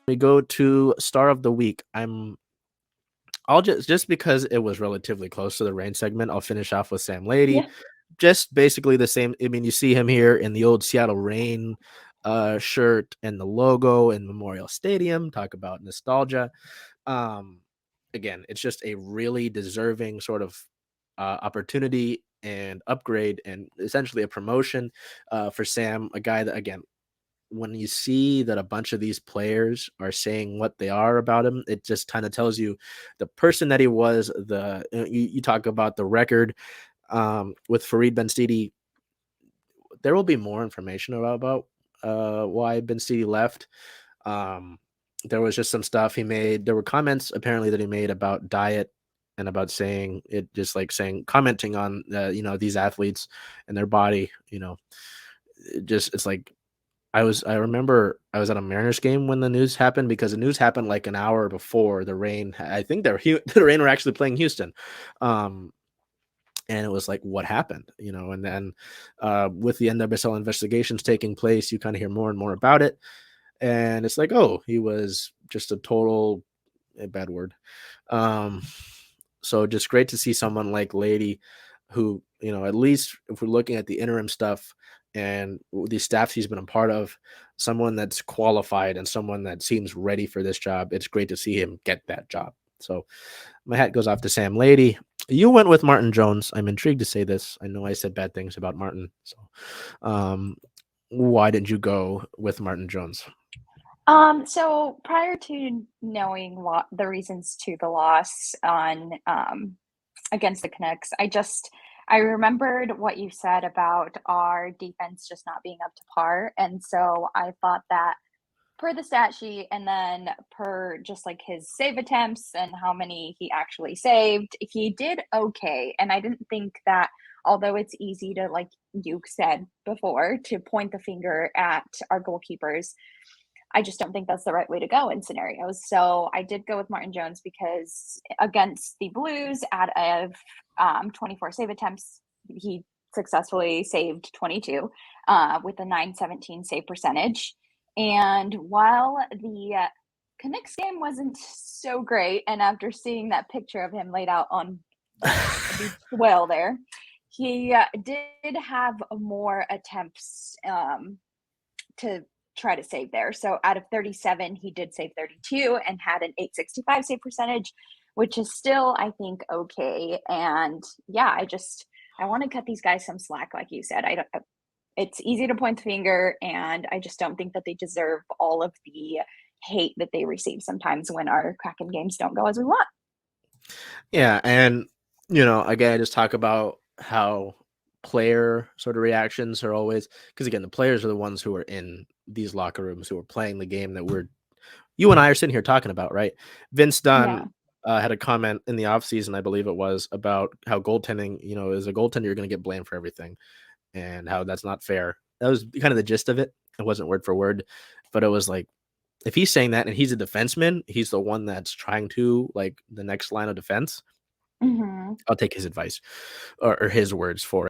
We go to star of the week. I'll just because it was relatively close to the rain segment, I'll finish off with Sam Laity. Yeah. Just basically the same. I mean, you see him here in the old Seattle Rain shirt and the logo in Memorial Stadium. Talk about nostalgia. Um, Again, it's just a really deserving sort of opportunity and upgrade and essentially a promotion for Sam, a guy that, again, when you see that a bunch of these players are saying what they are about him, it just kind of tells you the person that he was. You talk about the record with Farid Ben-Stidi. There will be more information about why Ben-Stidi left. Um, there was just some stuff he made. There were comments apparently that he made about diet and about saying it, just like commenting on these athletes and their body. It's like I remember I was at a Mariners game when the news happened, because the news happened like an hour before the Rain. I think the Rain were actually playing Houston. And it was like, what happened? And then with the NWSL investigations taking place, you kind of hear more and more about it. And it's like, oh, he was just a total, a bad word. So just great to see someone like Laity, who, at least if we're looking at the interim stuff and the staffs he's been a part of, someone that's qualified and someone that seems ready for this job. It's great to see him get that job. So my hat goes off to Sam Laity. You went with Martin Jones. I'm intrigued to say this. I know I said bad things about Martin. So why did you go with Martin Jones? So prior to knowing what the reasons to the loss on against the Canucks, I remembered what you said about our defense just not being up to par. And so I thought that per the stat sheet and then per just like his save attempts and how many he actually saved, he did okay. And I didn't think that, although it's easy to, like you said before, to point the finger at our goalkeepers, I just don't think that's the right way to go in scenarios. So I did go with Martin Jones because against the Blues, out of 24 save attempts, he successfully saved 22 with a 917 save percentage. And while the Canucks game wasn't so great, and after seeing that picture of him laid out on the well there, he did have more attempts to try to save there. So out of 37, he did save 32 and had an 865 save percentage, which is still, I think, okay. And yeah, I want to cut these guys some slack, like you said. It's easy to point the finger, and I just don't think that they deserve all of the hate that they receive sometimes when our Kraken games don't go as we want. Yeah, and again, I just talk about how player sort of reactions are always, because again, the players are the ones who are in these locker rooms, who are playing the game that you and I are sitting here talking about, right? Vince Dunn had a comment in the offseason, I believe it was, about how goaltending, as a goaltender, you're going to get blamed for everything, and how that's not fair. That was kind of the gist of it. It wasn't word for word, but it was like, if he's saying that and he's a defenseman, he's the one that's trying to, like, the next line of defense. Mm-hmm. I'll take his advice or his words for it.